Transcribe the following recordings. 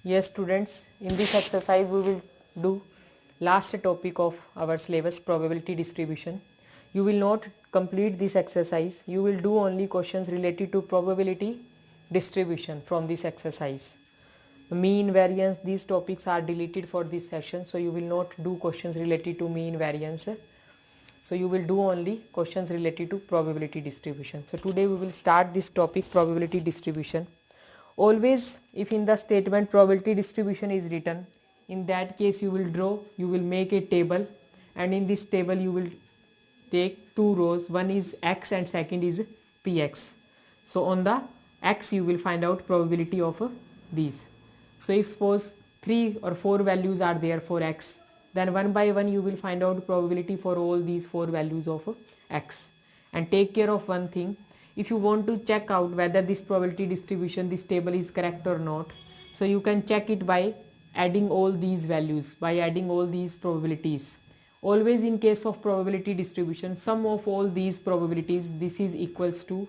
Yes students, in this exercise we will do last topic of our syllabus, probability distribution. You will not complete this exercise, you will do only questions related to probability distribution from this exercise. Mean, variance, these topics are deleted for this session, so you will not do questions related to mean, variance. So you will do only questions related to probability distribution. So today we will start this topic, probability distribution. Always if in the statement probability distribution is written, in that case you will draw, you will make a table, and in this table you will take two rows, one is x and second is px. So on the x you will find out probability of these. So if suppose 3 or 4 values are there for x, then one by one you will find out probability for all these 4 values of x. And take care of one thing, if you want to check out whether this probability distribution, this table is correct or not, so you can check it by adding all these values, by adding all these probabilities. Always in case of probability distribution, sum of all these probabilities, this is equals to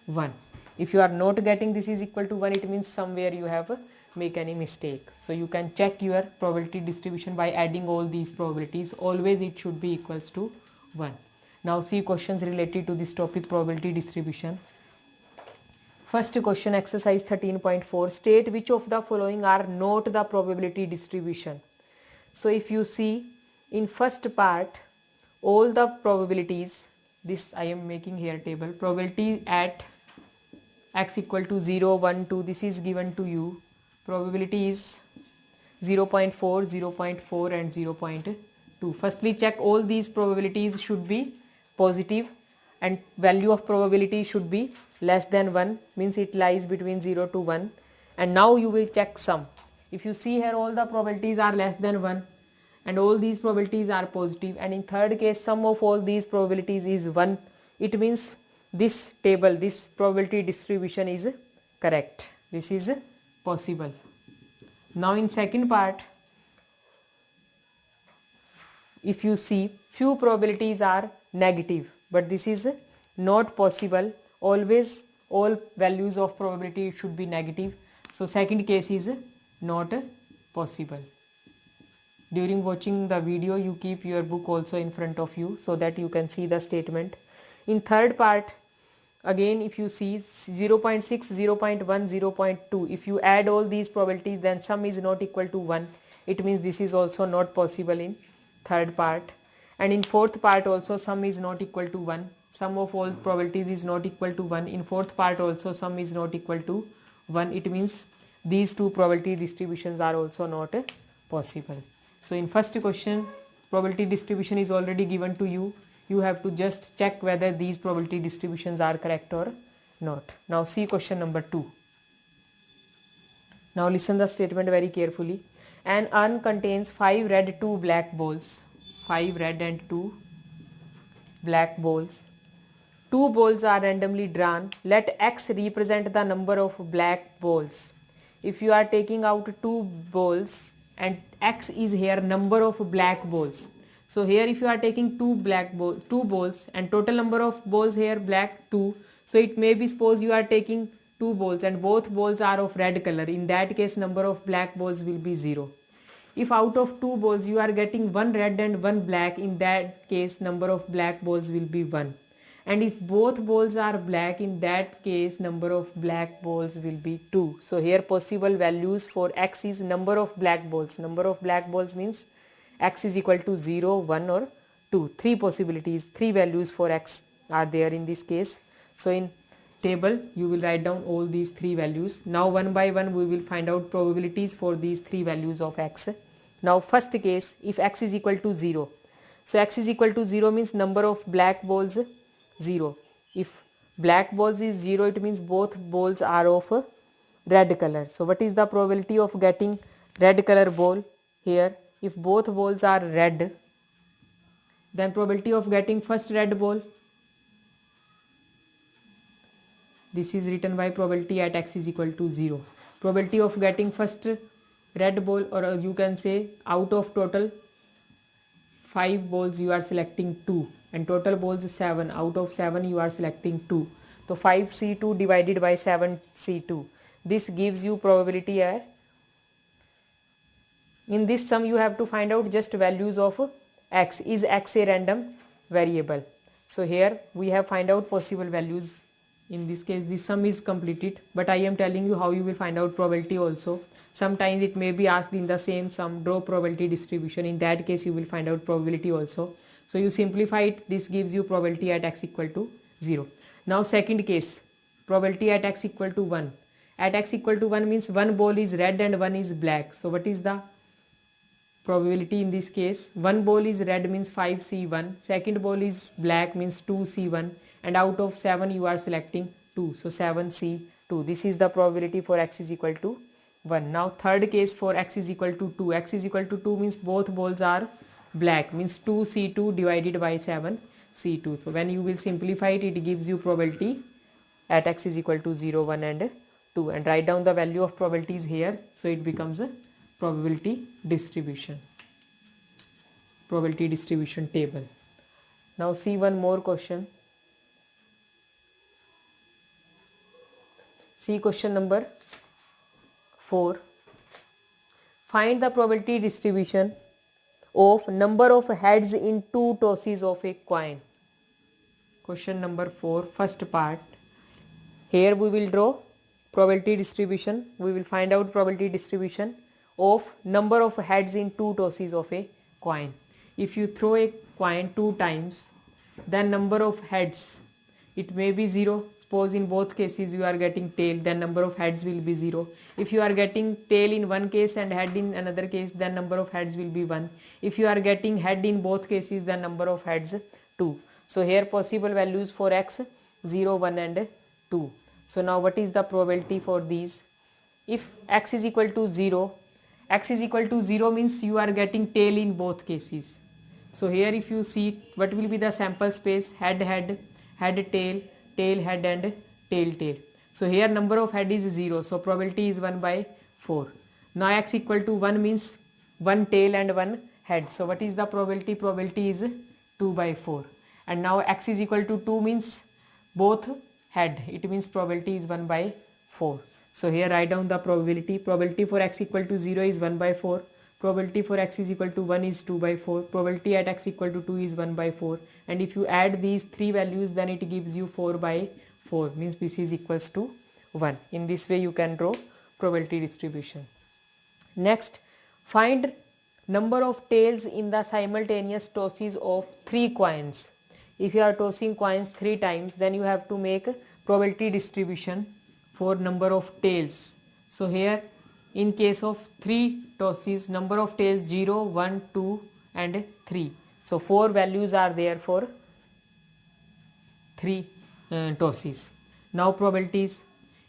1. If you are not getting this is equal to 1, it means somewhere you have make any mistake. So you can check your probability distribution by adding all these probabilities. Always it should be equals to 1. Now see questions related to this topic, probability distribution. First question, exercise 13.4, state which of the following are not the probability distribution. So if you see in first part, all the probabilities, this I am making here table, probability at x equal to 0, 1, 2, this is given to you. Probability is 0.4, 0.4 and 0.2. Firstly check all these probabilities should be positive and value of probability should be less than 1, means it lies between 0 to 1. And now you will check sum. If you see here, all the probabilities are less than 1 and all these probabilities are positive, and in third case sum of all these probabilities is 1, it means this table, this probability distribution is correct, this is possible. Now in second part, if you see, few probabilities are negative, but this is not possible. Always all values of probability should be negative, so second case is not possible. During watching the video, you keep your book also in front of you so that you can see the statement. In third part, again if you see 0.6, 0.1, 0.2, if you add all these probabilities, then sum is not equal to 1. It means this is also not possible in third part. And in fourth part also sum is not equal to 1. Sum of all probabilities is not equal to 1. In fourth part also sum is not equal to 1. It means these two probability distributions are also not possible. So in first question, probability distribution is already given to you. You have to just check whether these probability distributions are correct or not. Now see question number 2. Now listen the statement very carefully. An urn contains 5 red, 2 black balls. 5 red and 2 black balls. 2 balls are randomly drawn. Let x represent the number of black balls. If you are taking out 2 balls and x is here number of black balls. So here if you are taking 2 balls and total number of balls here black 2. So it may be suppose you are taking 2 balls and both balls are of red color. In that case number of black balls will be 0. If out of 2 balls you are getting 1 red and 1 black, in that case number of black balls will be 1. And if both balls are black, in that case number of black balls will be 2. So here possible values for x is number of black balls. Number of black balls means x is equal to 0, 1 or 2. 3 possibilities, 3 values for x are there in this case. So in table you will write down all these 3 values. Now one by one we will find out probabilities for these 3 values of x. Now first case, if x is equal to 0. So x is equal to 0 means number of black balls 0. If black balls is 0, it means both balls are of red color. So what is the probability of getting red color ball here? If both balls are red, then probability of getting first red ball, this is written by probability at x is equal to 0. Probability of getting first red ball, or you can say out of total 5 balls you are selecting 2 and total balls 7, out of 7 you are selecting 2. So 5C2 divided by 7C2, this gives you probability at In this sum you have to find out just values of x. Is x a random variable? So here we have find out possible values. In this case this sum is completed, but I am telling you how you will find out probability also. Sometimes it may be asked in the same sum, draw probability distribution. In that case you will find out probability also. So you simplify it, this gives you probability at x equal to 0. Now second case, probability at x equal to 1. At x equal to 1 means one ball is red and one is black. So what is the probability in this case? One ball is red means 5c1, second ball is black means 2c1, and out of 7 you are selecting 2, so 7c2. This is the probability for x is equal to 1. Now third case for x is equal to 2. X is equal to 2 means both balls are black, means 2c2 divided by 7c2. So when you will simplify it, it gives you probability at x is equal to 0, 1 and 2, and write down the value of probabilities here. So it becomes a probability distribution table. Now see one more question. See question number 4. Find the probability distribution of number of heads in two tosses of a coin. Question number 4, first part. Here we will draw probability distribution. We will find out probability distribution of number of heads in two tosses of a coin. If you throw a coin 2 times, then number of heads, it may be 0. Suppose in both cases you are getting tail, then number of heads will be 0. If you are getting tail in one case and head in another case, then number of heads will be 1. If you are getting head in both cases, then number of heads 2. So here possible values for x 0, 1 and 2. So now what is the probability for these? If x is equal to 0, x is equal to 0 means you are getting tail in both cases. So here if you see what will be the sample space, head, head, head, tail, tail, head and tail, tail. So here number of head is 0, so probability is 1 by 4. Now x equal to 1 means 1 tail and 1 head. So what is the probability? Probability is 2 by 4. And now x is equal to 2 means both head, it means probability is 1 by 4. So here write down the probability. Probability for x equal to 0 is 1 by 4. Probability for x is equal to 1 is 2 by 4. Probability at x equal to 2 is 1 by 4. And if you add these three values, then it gives you 4 by 4, means this is equals to 1. In this way you can draw probability distribution. Next, find number of tails in the simultaneous tosses of 3 coins. If you are tossing coins 3 times, then you have to make probability distribution for number of tails. So here in case of 3 tosses, number of tails 0, 1, 2 and 3. So 4 values are there for 3 tosses. Now probabilities.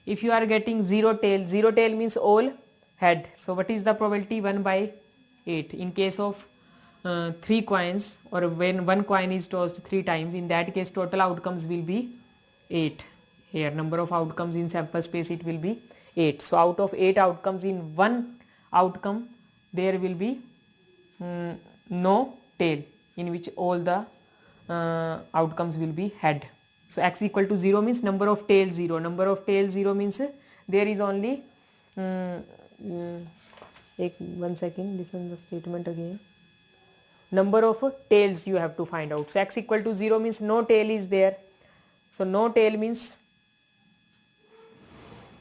If you are getting 0 tail means all head. So what is the probability? 1 by 8. In case of 3 coins, or when one coin is tossed 3 times, in that case total outcomes will be 8. Here number of outcomes in sample space, it will be 8. So out of 8 outcomes, in one outcome there will be no tail, in which all the outcomes will be head. So x equal to 0 means number of tail 0. Number of tail 0 means there is only one second, listen the statement again. Number of tails you have to find out. So x equal to 0 means no tail is there. So no tail means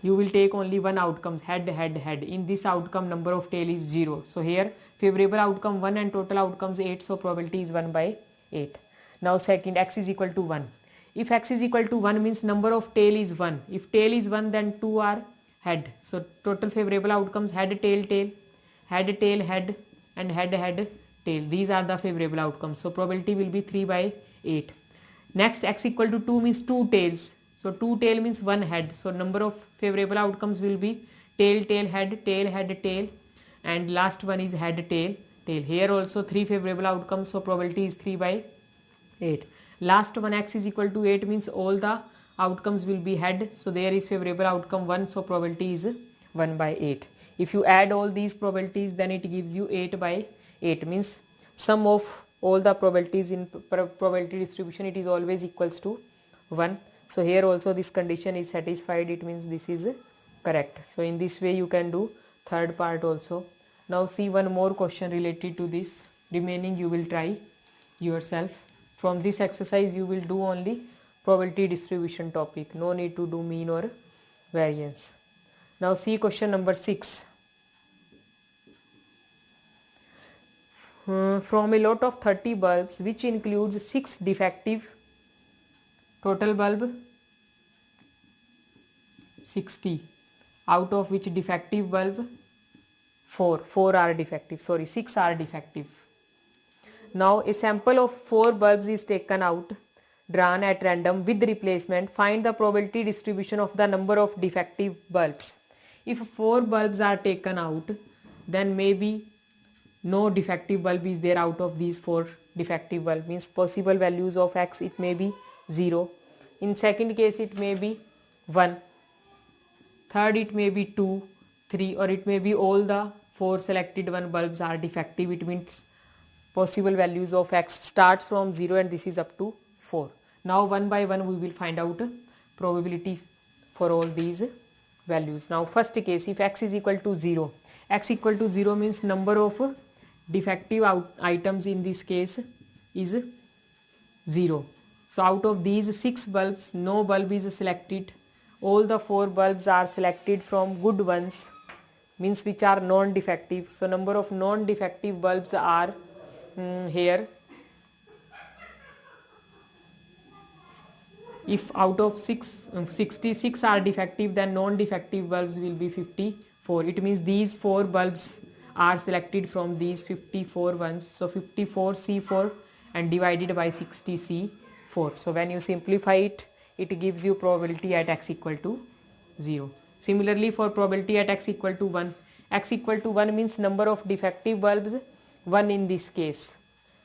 you will take only one outcome, head, head, head. In this outcome number of tail is 0. So here favorable outcome 1 and total outcomes 8. So probability is 1 by 8. Now second, x is equal to 1. If x is equal to 1 means number of tail is 1. If tail is 1, then 2 are head. So total favorable outcomes head, tail, tail, head, tail, head and head, head, tail. These are the favorable outcomes. So probability will be 3 by 8. Next, x equal to 2 means 2 tails. So 2 tail means 1 head. So number of favorable outcomes will be tail, tail, head, tail, and last one is head, tail, tail. Here also 3 favorable outcomes. So probability is 3 by 8. Last one, x is equal to 8 means all the outcomes will be head. So there is favorable outcome 1. So probability is 1 by 8. If you add all these probabilities, then it gives you 8 by 8, means sum of all the probabilities in probability distribution, it is always equals to 1. So here also this condition is satisfied, it means this is correct. So in this way you can do third part also. Now see one more question related to this. Remaining you will try yourself. From this exercise you will do only probability distribution topic. No need to do mean or variance. Now see question number 6. From a lot of 30 bulbs which includes 6 defective, total bulb 60, out of which defective bulb 4 are defective, 6 are defective. Now a sample of 4 bulbs is taken out, drawn at random with replacement. Find the probability distribution of the number of defective bulbs. If 4 bulbs are taken out, then maybe no defective bulb is there out of these 4 defective bulb, means possible values of x, it may be 0. In second case it may be 1. Third it may be 2, 3, or it may be all the 4 selected bulbs are defective. It means possible values of x starts from 0 and this is up to 4. Now one by one we will find out probability for all these values. Now first case, if x is equal to 0, x equal to 0 means number of defective items in this case is 0. So out of these 6 bulbs, no bulb is selected. All the 4 bulbs are selected from good ones, means which are non-defective. So number of non-defective bulbs are here. If out of 66 are defective, then non-defective bulbs will be 54. It means these 4 bulbs are selected from these 54 ones. So 54 C4 and divided by 60 C4. So when you simplify it, it gives you probability at x equal to 0. Similarly for probability at x equal to 1. X equal to 1 means number of defective bulbs 1 in this case.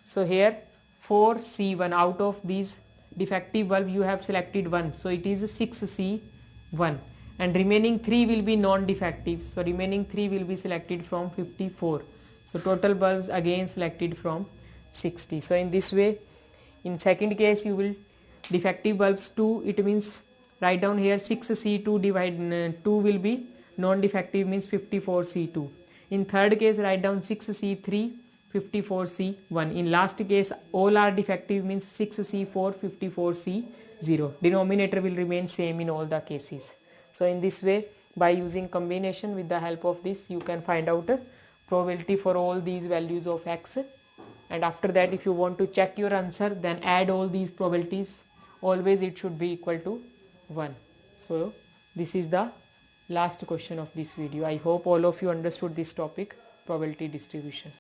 So here 4 C1, out of these defective bulb you have selected 1. So it is 6 C1 and remaining 3 will be non-defective. So remaining 3 will be selected from 54. So total bulbs again selected from 60. So in this way, in second case you will defective bulbs 2, it means write down here 6 C2 divide 2 will be non-defective, means 54 C2. In third case write down 6 C3 54 C1. In last case all are defective, means 6 C4 54 C0. Denominator will remain same in all the cases. So in this way, by using combination, with the help of this you can find out probability for all these values of x, and after that if you want to check your answer, then add all these probabilities. Always it should be equal to 1. So this is the last question of this video. I hope all of you understood this topic, probability distribution.